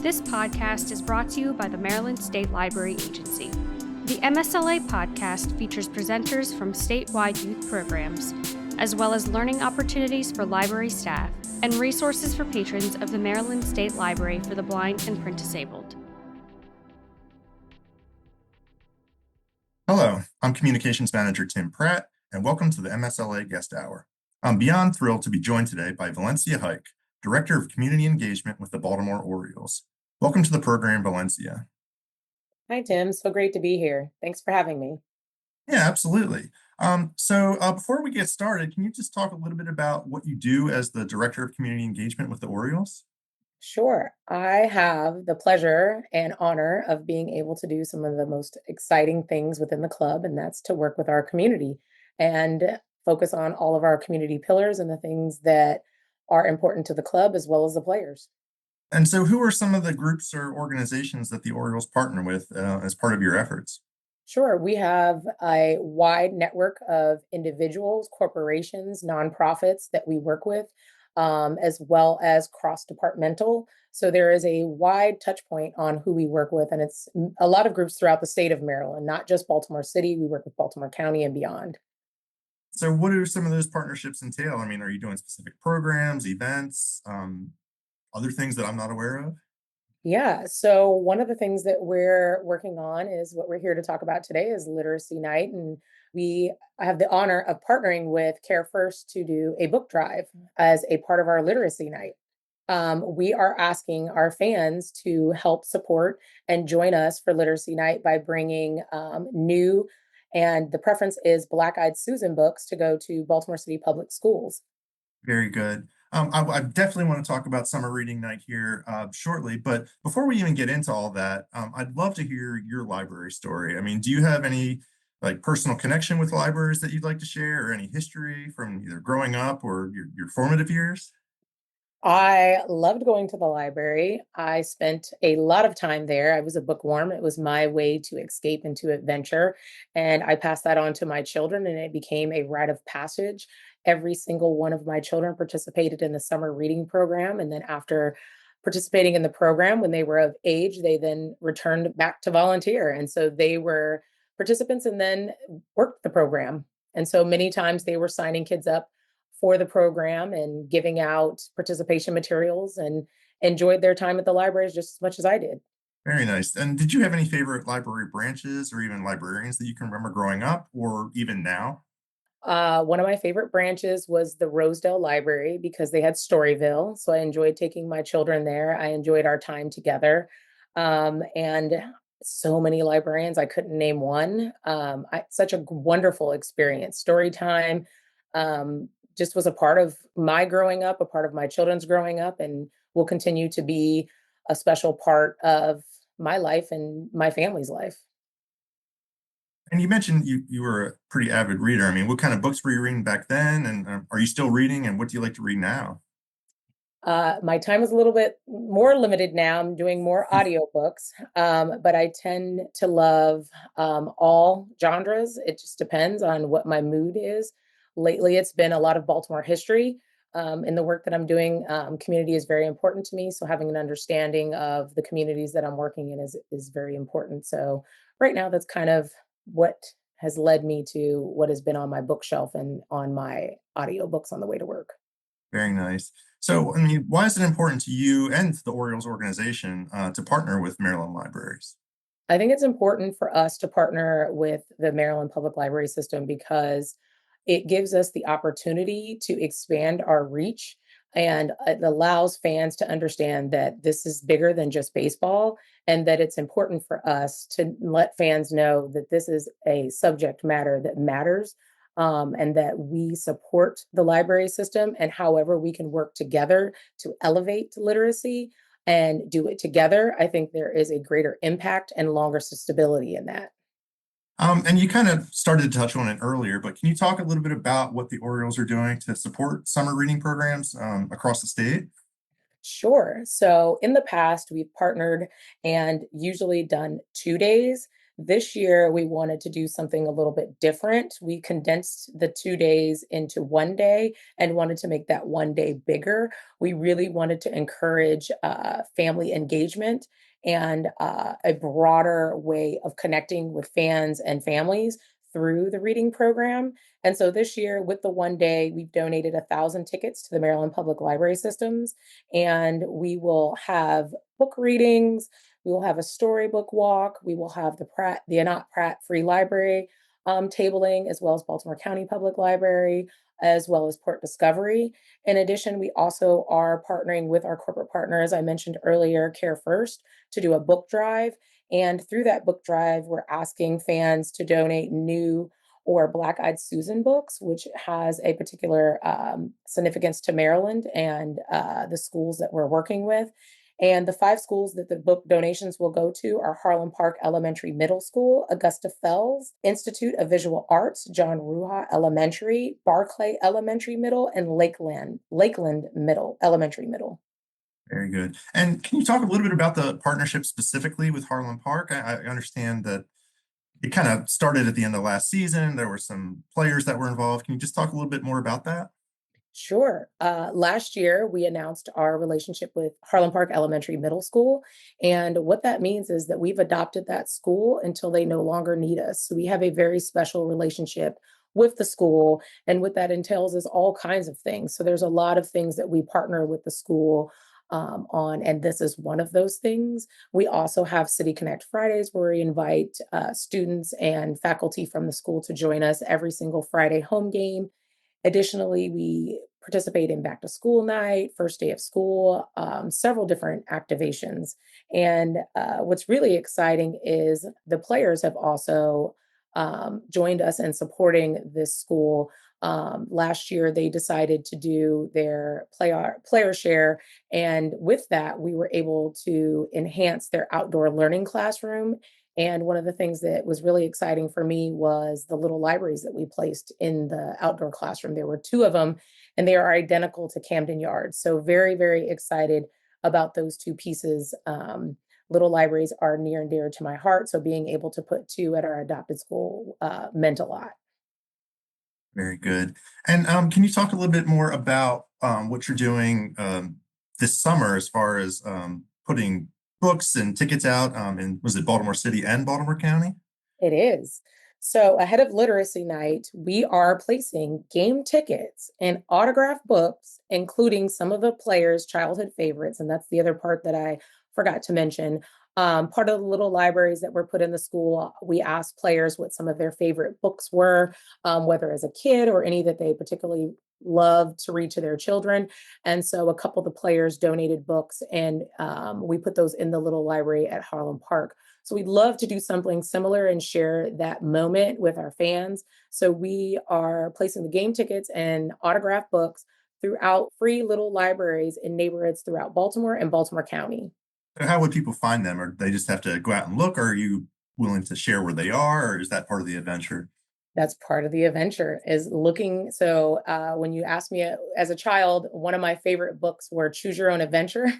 This podcast is brought to you by the Maryland State Library Agency. The MSLA podcast features presenters from statewide youth programs, as well as learning opportunities for library staff and resources for patrons of the Maryland State Library for the Blind and Print Disabled. Hello, I'm Communications Manager Tim Pratt, and welcome to the MSLA Guest Hour. I'm beyond thrilled to be joined today by Valencia, Director of Community Engagement with the Baltimore Orioles. Welcome to the program, Valencia. Hi, Tim. So great to be here. Thanks for having me. Yeah, absolutely. Before we get started, can you just talk a little bit about what you do as the Director of Community Engagement with the Orioles? Sure. I have the pleasure and honor of being able to do some of the most exciting things within the club, and that's to work with our community and focus on all of our community pillars and the things that are important to the club as well as the players. And so who are some of the groups or organizations that the Orioles partner with as part of your efforts? Sure. We have a wide network of individuals, corporations, nonprofits that we work with, as well as cross-departmental. So there is a wide touch point on who we work with, and it's a lot of groups throughout the state of Maryland, not just Baltimore City. We work with Baltimore County and beyond. So what do some of those partnerships entail? I mean, are you doing specific programs, events, other things that I'm not aware of? Yeah, so one of the things that we're working on is what we're here to talk about today is Literacy Night. And we have the honor of partnering with Care First to do a book drive as a part of our Literacy Night. We are asking our fans to help support and join us for Literacy Night by bringing new, and the preference is Black-Eyed Susan books to go to Baltimore City Public Schools. Very good. I definitely want to talk about summer reading night here shortly, but before we even get into all that, I'd love to hear your library story. I mean, do you have any personal connection with libraries that you'd like to share, or any history from either growing up or your formative years? I loved going to the library. I spent a lot of time there. I was a bookworm. It was my way to escape into adventure. And I passed that on to my children, and it became a rite of passage. Every single one of my children participated in the summer reading program. And then after participating in the program, when they were of age, they then returned back to volunteer. And so they were participants and then worked the program. And so many times they were signing kids up for the program and giving out participation materials, and enjoyed their time at the libraries just as much as I did. Very nice. And did you have any favorite library branches or even librarians that you can remember growing up or even now? One of my favorite branches was the Rosedale Library because they had Storyville. So I enjoyed taking my children there. I enjoyed our time together. And so many librarians, I couldn't name one. Such a wonderful experience. Story time. Just was a part of my growing up, a part of my children's growing up, and will continue to be a special part of my life and my family's life. And you mentioned you were a pretty avid reader. I mean, what kind of books were you reading back then? And are you still reading? And what do you like to read now? My time is a little bit more limited now. I'm doing more audiobooks, but I tend to love all genres. It just depends on what my mood is. Lately, it's been a lot of Baltimore history. In the work that I'm doing, community is very important to me. So having an understanding of the communities that I'm working in is very important. So right now, that's kind of what has led me to what has been on my bookshelf and on my audiobooks on the way to work. Very nice. So, I mean, why is it important to you and the Orioles organization to partner with Maryland libraries? I think it's important for us to partner with the Maryland Public Library System because it gives us the opportunity to expand our reach, and it allows fans to understand that this is bigger than just baseball, and that it's important for us to let fans know that this is a subject matter that matters, and that we support the library system, and however we can work together to elevate literacy and do it together. I think there is a greater impact and longer stability in that. And you kind of started to touch on it earlier, but can you talk a little bit about what the Orioles are doing to support summer reading programs across the state? Sure. So in the past, we've partnered and usually done 2 days. This year, we wanted to do something a little bit different. We condensed the 2 days into one day and wanted to make that one day bigger. We really wanted to encourage family engagement and a broader way of connecting with fans and families through the reading program. And so this year, with the one day, we've donated 1,000 tickets to the Maryland Public Library Systems, and we will have book readings. We will have a storybook walk. We will have the Anat Pratt Free Library tabling, as well as Baltimore County Public Library, as well as Port Discovery. In addition, we also are partnering with our corporate partner, as I mentioned earlier, Care First, to do a book drive. And through that book drive, we're asking fans to donate new or Black Eyed Susan books, which has a particular significance to Maryland and the schools that we're working with. And the 5 schools that the book donations will go to are Harlem Park Elementary Middle School, Augusta Fells Institute of Visual Arts, John Ruha Elementary, Barclay Elementary Middle, and Lakeland Middle, Elementary Middle. Very good. And can you talk a little bit about the partnership specifically with Harlem Park? I understand that it kind of started at the end of last season. There were some players that were involved. Can you just talk a little bit more about that? Sure. Last year, we announced our relationship with Harlem Park Elementary Middle School. And what that means is that we've adopted that school until they no longer need us. So we have a very special relationship with the school. And what that entails is all kinds of things. So there's a lot of things that we partner with the school on, and this is one of those things. We also have City Connect Fridays where we invite students and faculty from the school to join us every single Friday home game. Additionally, we participate in back to school night, first day of school, several different activations. And what's really exciting is the players have also joined us in supporting this school. Last year, they decided to do their player share. And with that, we were able to enhance their outdoor learning classroom. And one of the things that was really exciting for me was the little libraries that we placed in the outdoor classroom. There were 2 of them, and they are identical to Camden Yards. So very, very excited about those 2 pieces. Little libraries are near and dear to my heart. So being able to put 2 at our adopted school meant a lot. Very good. And can you talk a little bit more about what you're doing this summer as far as putting books and tickets out in, was it Baltimore City and Baltimore County? It is. So ahead of Literacy Night, we are placing game tickets and autographed books, including some of the players' childhood favorites. And that's the other part that I forgot to mention. Part of the little libraries that were put in the school, we asked players what some of their favorite books were, whether as a kid or any that they particularly loved to read to their children. And so a couple of the players donated books, and we put those in the little library at Harlem Park. So we'd love to do something similar and share that moment with our fans. So we are placing the game tickets and autographed books throughout free little libraries in neighborhoods throughout Baltimore and Baltimore County. So how would people find them? Or they just have to go out and look? Or are you willing to share where they are? Or is that part of the adventure? That's part of the adventure is looking. So when you asked me as a child, one of my favorite books were Choose Your Own Adventure.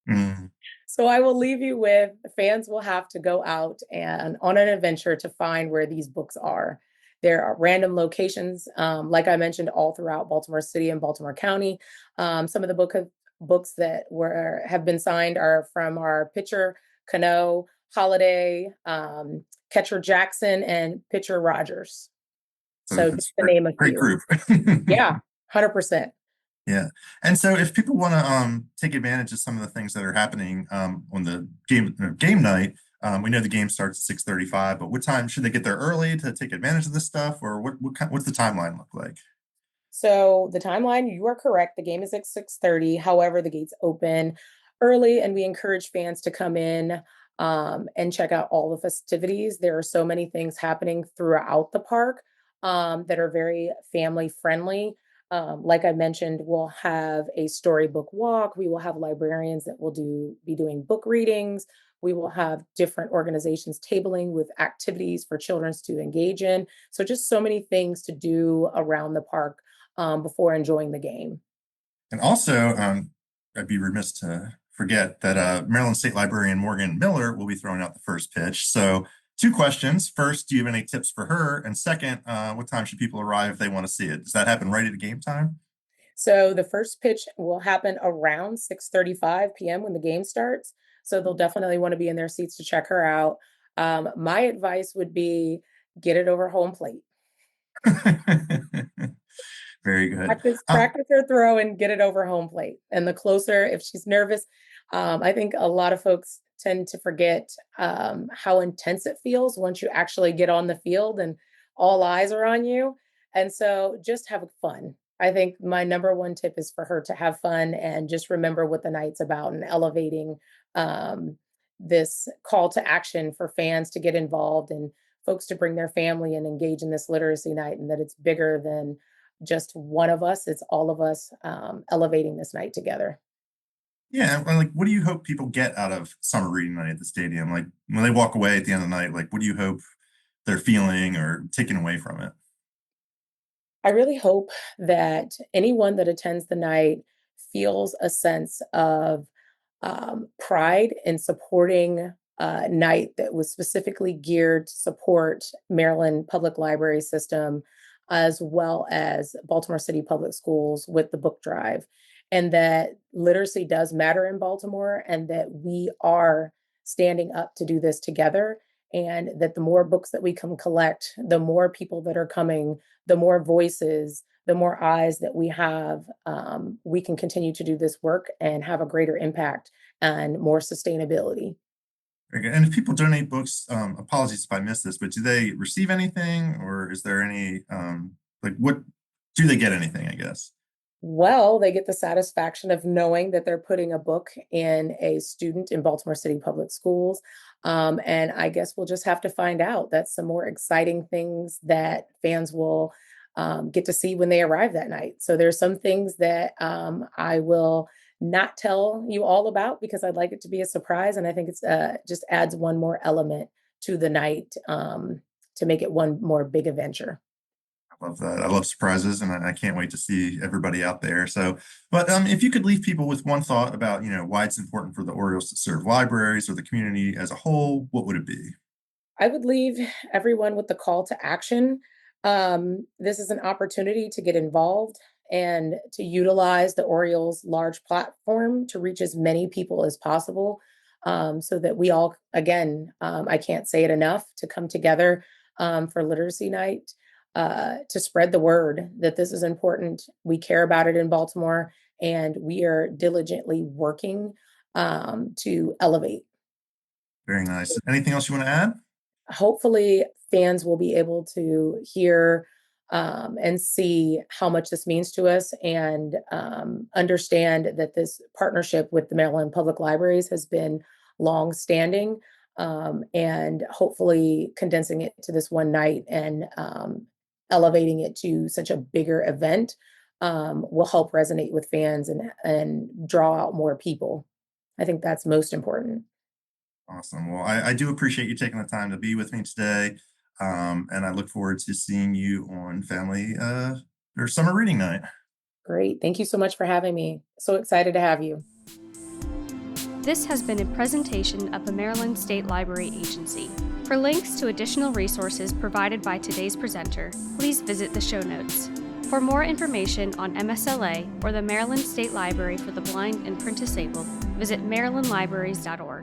Mm. So I will leave you with fans will have to go out and on an adventure to find where these books are. There are random locations, like I mentioned, all throughout Baltimore City and Baltimore County. Some of the books that have been signed are from our pitcher Cano, Holiday, catcher Jackson, and pitcher Rogers. So So that's just to name a great few. group. Yeah, 100%. Yeah. And so if people want to take advantage of some of the things that are happening on the game night, we know the game starts at 6:35, but what time should they get there early to take advantage of this stuff, or what's the timeline look like? So the timeline, you are correct. The game is at 6:30. However, the gates open early, and we encourage fans to come in and check out all the festivities. There are so many things happening throughout the park that are very family friendly. Like I mentioned, we'll have a storybook walk. We will have librarians that will be doing book readings. We will have different organizations tabling with activities for children to engage in. So just so many things to do around the park before enjoying the game. And also, I'd be remiss to forget that Maryland State Librarian Morgan Miller will be throwing out the first pitch. So Two questions. First, do you have any tips for her? And second, what time should people arrive if they want to see it? Does that happen right at game time? So the first pitch will happen around 6:35 p.m. when the game starts. So they'll definitely want to be in their seats to check her out. My advice would be get it over home plate. Very good. Practice her throw and get it over home plate. And the closer, if she's nervous, I think a lot of folks tend to forget how intense it feels once you actually get on the field and all eyes are on you. And so just have fun. I think my number one tip is for her to have fun and just remember what the night's about and elevating um, this call to action for fans to get involved and folks to bring their family and engage in this literacy night, and that it's bigger than just one of us. It's all of us elevating this night together. Yeah, and like, what do you hope people get out of summer reading night at the stadium? Like, when they walk away at the end of the night, like, what do you hope they're feeling or taking away from it? I really hope that anyone that attends the night feels a sense of pride in supporting a night that was specifically geared to support Maryland Public Library System, as well as Baltimore City Public Schools with the book drive, and that literacy does matter in Baltimore, and that we are standing up to do this together. And that the more books that we can collect, the more people that are coming, the more voices, the more eyes that we have, we can continue to do this work and have a greater impact and more sustainability. Very good. And if people donate books, apologies if I missed this, but do they receive anything, or is there any like, what do they get anything, I guess? Well, they get the satisfaction of knowing that they're putting a book in a student in Baltimore City Public Schools. And I guess we'll just have to find out. That's some more exciting things that fans will get to see when they arrive that night. So there's some things that I will not tell you all about because I'd like it to be a surprise. And I think it's just adds one more element to the night to make it one more big adventure. I love that. I love surprises, and I can't wait to see everybody out there. So, but if you could leave people with one thought about, why it's important for the Orioles to serve libraries or the community as a whole, what would it be? I would leave everyone with the call to action. This is an opportunity to get involved and to utilize the Orioles' large platform to reach as many people as possible so that we all, again, I can't say it enough, to come together for Literacy Night to spread the word that this is important. We care about it in Baltimore, and we are diligently working to elevate. Very nice. Anything else you want to add? Hopefully fans will be able to hear and see how much this means to us and understand that this partnership with the Maryland Public Libraries has been long standing, and hopefully condensing it to this one night and elevating it to such a bigger event will help resonate with fans and draw out more people. I think that's most important. Awesome. Well, I do appreciate you taking the time to be with me today. And I look forward to seeing you on family or summer reading night. Great. Thank you so much for having me. So excited to have you. This has been a presentation of the Maryland State Library Agency. For links to additional resources provided by today's presenter, please visit the show notes. For more information on MSLA or the Maryland State Library for the Blind and Print Disabled, visit marylandlibraries.org.